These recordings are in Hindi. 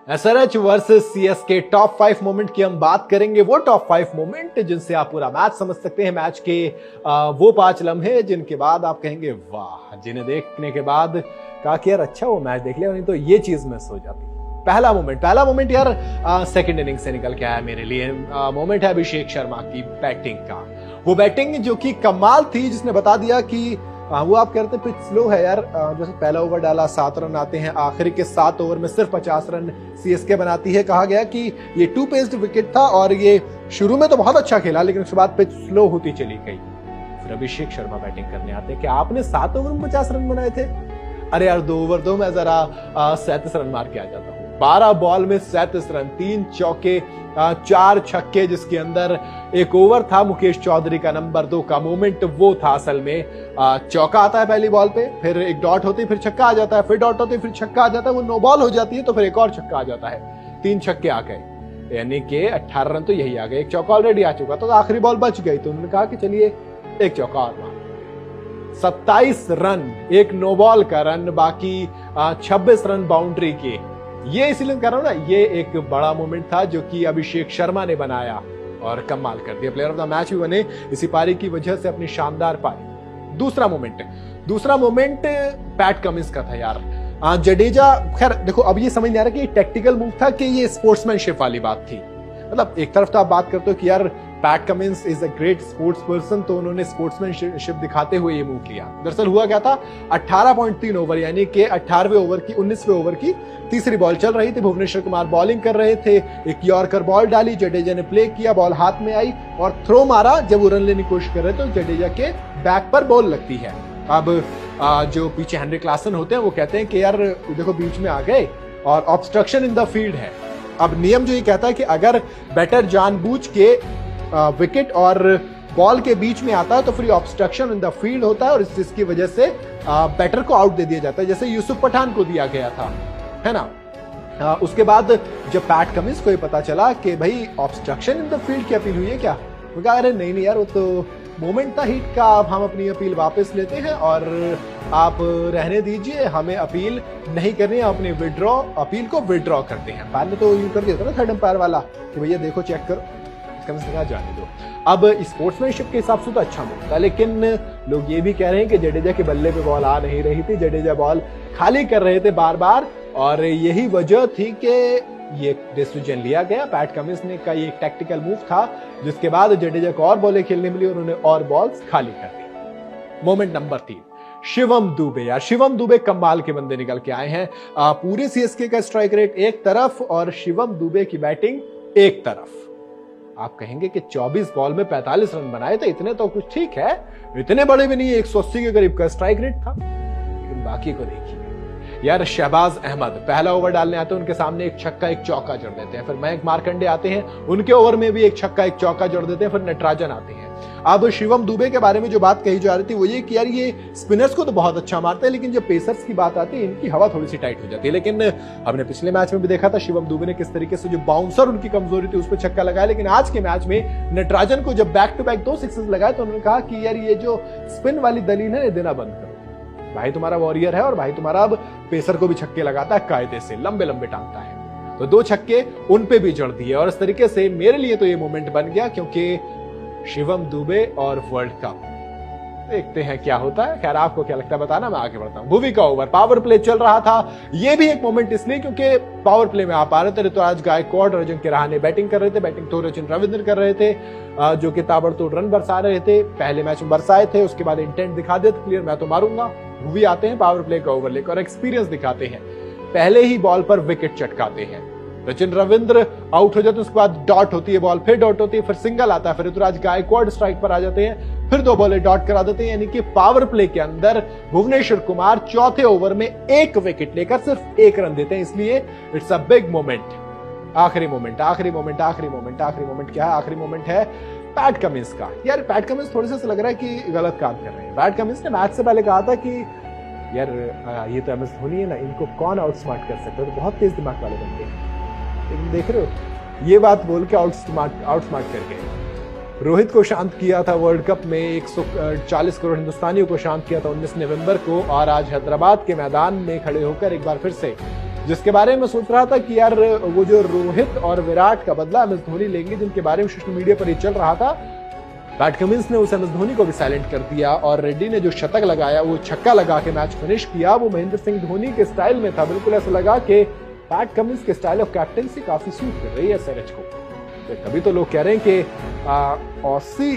SRH versus CSK top 5 moment की हम बात करेंगे। वो टॉप 5 मोमेंट जिनसे आप पूरा मैच समझ सकते हैं। मैच के वो 5 लम्हे जिनके बाद आप कहेंगे वाह, जिन्हें देखने के बाद कहा कि यार अच्छा वो मैच देख लिया, नहीं तो ये चीज मिस हो जाती। पहला मोमेंट यार सेकंड इनिंग से निकल के आया मेरे लिए। मोमेंट है अभिषेक शर्मा की बैटिंग का। वो बैटिंग जो कि कमाल थी, जिसने बता दिया कि वो आप कहते हैं पिच स्लो है यार। जैसे पहला ओवर डाला 7 रन आते हैं, आखिरी के 7 ओवर में सिर्फ 50 रन सीएसके बनाती है। कहा गया कि ये 2 पेस्ड विकेट था और ये शुरू में तो बहुत अच्छा खेला, लेकिन उसके बाद पिच स्लो होती चली गई। फिर अभिषेक शर्मा बैटिंग करने आते हैं कि आपने 7 ओवर में 50 रन बनाए थे। अरे यार 2 ओवर दो, मैं जरा 37 रन मार के आ जाता हूँ। 12 बॉल में 37 रन, 3 चौके 4 छक्के, जिसके अंदर एक ओवर था मुकेश चौधरी का नंबर 2 का। मोमेंट वो था असल में। चौका आता है पहली बॉल पे, फिर एक डॉट होती है, फिर छक्का आ जाता है, फिर डॉट होती है, फिर छक्का आ जाता है, वो 9 बॉल हो जाती है, तो फिर एक और छक्का आ जाता है। 3 छक्के आ गए, यानी कि 18 रन तो यही आ गए। एक चौका ऑलरेडी आ चुका, तो आखिरी बॉल बच गई, तो उन्होंने कहा कि चलिए एक चौका और मार। 27 रन, एक 9 बॉल का रन, बाकी 26 रन बाउंड्री के। ये इसलिए कह रहा हूं ना, ये एक बड़ा मोमेंट था जो कि अभिषेक शर्मा ने बनाया और कमाल कर दिया। प्लेयर ऑफ द मैच भी बने इसी पारी की वजह से, अपनी शानदार पारी। दूसरा मोमेंट पैट कमिंस का था यार। जडेजा, खैर देखो अब ये समझ नहीं आ रहा कि ये टेक्टिकल मूव था कि ये स्पोर्ट्समैनशिप वाली बात थी। मतलब एक तरफ तो आप बात करते हो कि यार PAT Cummins is a great sports person, तो उन्होंने स्पोर्ट्समैनशिप दिखाते हुए ये मूव किया। दरअसल हुआ क्या था, 18.3 ओवर यानी कि 18वें ओवर की 19वें ओवर की तीसरी बॉल चल रही थी। भुवनेश्वर कुमार बॉलिंग कर रहे थे, एक यॉर्कर बॉल डाली, जडेजा ने प्ले किया, बॉल हाथ में आई और थ्रो मारा। जब वो रन लेने की कोशिश कर रहे तो जडेजा के बैक पर बॉल लगती है। अब जो पीछे हेनरी क्लासन होते हैं वो कहते हैं कि यार देखो बीच में आ गए और ऑब्स्ट्रक्शन इन द फील्ड है। अब नियम जो ये कहता है कि अगर बैटर जानबूझ के विकेट और बॉल के बीच में आता है तो फिर ऑब्स्ट्रक्शन इन द फील्ड होता है और इसकी वजह से बैटर को आउट दे दिया जाता है, जैसे यूसुफ पठान को दिया गया था, है ना। उसके बाद जब पैट कमिंस को ये पता चला कि भाई ऑब्स्ट्रक्शन इन द फील्ड की अपील हुई है क्या, वो कहा अरे नहीं यार, वो तो मोमेंट था हिट का, अब हम अपनी अपील वापस लेते हैं और आप रहने दीजिए, हमें अपील नहीं करनी है, अपनी अपील को विड्रॉ करते हैं। पैट ने तो यूं कर दिया था ना थर्ड अंपायर वाला कि भैया देखो चेक करो, कम से कम जाने दो। अब स्पोर्ट्समैनशिप के हिसाब से तो अच्छा मूव था, लेकिन लोग ये भी कह रहे हैं कि जडेजा के बल्ले पे बॉल आ नहीं रही थी, जडेजा बॉल खाली कर रहे थे बार बार, और यही वजह थी कि ये डिसीजन लिया गया। पैट कमिंस ने का ये एक टैक्टिकल मूव था, जिसके बाद जडेजा को और बॉलें खेलने मिली और उन्होंने और बॉल्स खाली कर दी। Moment number 3, Shivam Dube. यार शिवम दुबे कमाल के बंदे निकल के आए हैं। पूरे सीएसके का स्ट्राइक रेट एक तरफ और शिवम दुबे की बैटिंग एक तरफ। आप कहेंगे कि 24 बॉल में 45 रन बनाए थे, इतने तो कुछ ठीक है, इतने बड़े भी नहीं, 180 के करीब का स्ट्राइक रेट था। लेकिन बाकी को देखिए यार, शहबाज अहमद पहला ओवर डालने आते हैं, उनके सामने एक छक्का एक चौका जोड़ देते हैं। फिर मयंक मार्कंडे आते हैं, उनके ओवर में भी एक छक्का एक चौका जोड़ देते हैं। फिर नटराजन आते हैं। अब शिवम दुबे के बारे में जो बात कही जा रही थी वो ये कि यार ये स्पिनर्स को तो बहुत अच्छा मारते हैं, लेकिन जब पेसर्स की बात आती है इनकी हवा थोड़ी सी टाइट हो जाती है। लेकिन हमने पिछले मैच में भी देखा था शिवम दुबे ने किस तरीके से जो बाउंसर उनकी कमजोरी थी उस पर छक्का लगाया। लेकिन आज के मैच में नटराजन को जब बैक टू बैक 2 सिक्सेस लगाए तो उन्होंने कहा कि यार ये जो स्पिन वाली दलील है देना बंद करो, भाई तुम्हारा वॉरियर है और भाई तुम्हारा अब पेसर को भी छक्के लगाता है, कायदे से लंबे लंबे टांगता है। तो 2 छक्के उन पे भी जड़ दिए और इस तरीके से मेरे लिए तो ये मोमेंट बन गया, क्योंकि शिवम दुबे और वर्ल्ड कप देखते हैं क्या होता है। खैर आपको क्या लगता है बताना, मैं आगे बढ़ता हूं। भुवी का ओवर, पावर प्ले चल रहा था। ये भी एक मोमेंट इसलिए क्योंकि पावर प्ले में आप आ रहे थे ऋतुराज गायकवाड़ और अजिंक्य रहाणे बैटिंग कर रहे थे। बैटिंग तो रचिन रविंद्र कर रहे थे, जो कि ताबड़तोड़ रन बरसा रहे थे। पहले मैच में बरसाए थे, उसके बाद इंटेंट दिखा देते क्लियर मैं तो मारूंगा। भुवी आते हैं पावर प्ले का ओवर लेकर और एक्सपीरियंस दिखाते हैं, पहले ही बॉल पर विकेट चटकाते हैं। रचिन रविंद्र आउट हो जाते हैं, उसके बाद डॉट होती है बॉल, फिर डॉट होती है, फिर सिंगल आता है, फिर ऋतुराज गायकवाड़ स्ट्राइक पर आ जाते हैं, फिर 2 बॉलें डॉट करा देते हैं। यानी कि पावर प्ले के अंदर भुवनेश्वर कुमार चौथे ओवर में 1 विकेट लेकर सिर्फ 1 रन देते हैं, इसलिए इट्स अ बिग मोमेंट। आखिरी मोमेंट क्या है? आखिरी मोमेंट है पैट कमिंस का। यार पैट कमिंस थोड़े से लग रहा है कि गलत काम कर रहे हैं। पैट कमिंस ने मैच से पहले कहा था कि यार ये तो एमएस धोनी है ना, इनको कौन आउटस्मार्ट कर सकता है, तो बहुत तेज दिमाग वाले बनते हैं। लेकिन देख रहे हो ये बात बोल के आउटस्मार्ट करके रोहित को शांत किया था वर्ल्ड कप में, 140 करोड़ हिंदुस्तानियों को शांत किया था 19 नवंबर को, और आज हैदराबाद के मैदान में खड़े होकर एक बार फिर से जिसके बारे में सोच रहा था कि यार वो जो रोहित और विराट का बदला एम एस धोनी लेंगे, जिनके बारे में सोशल मीडिया पर ये चल रहा था, पैट कमिंस ने उस एम एस धोनी को भी साइलेंट कर दिया और रेड्डी ने जो शतक लगाया, वो छक्का लगा के मैच फिनिश किया, वो महेंद्र सिंह धोनी के स्टाइल में था। बिल्कुल ऐसा लगा कि पैट कमिंस के स्टाइल ऑफ कैप्टनसी काफी सूट कर रही है एसआरएच को। तभी तो लोग कह रहे हैं कि ऑसी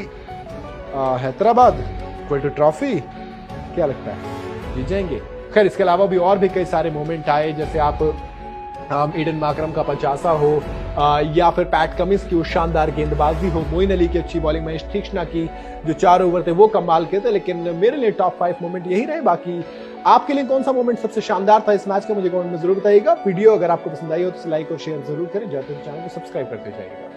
हैदराबाद ट्रॉफी क्या लगता है जीत जाएंगे। खैर इसके अलावा भी और भी कई सारे मोमेंट आए, जैसे आप ईडन माकरम का 50 हो या फिर पैट कमिंस की शानदार गेंदबाजी हो, मोइन अली की अच्छी बॉलिंग, महेश तीक्ष्णा की जो 4 ओवर थे वो कमाल के थे। लेकिन मेरे लिए टॉप 5 मोमेंट यही रहे। बाकी आपके लिए कौन सा मोमेंट सबसे शानदार था इस मैच का, मुझे कमेंट में जरूर बताइएगा। वीडियो अगर आपको पसंद आई हो तो लाइक और शेयर जरूर करें, जाते चैनल को सब्सक्राइब करते जाइएगा।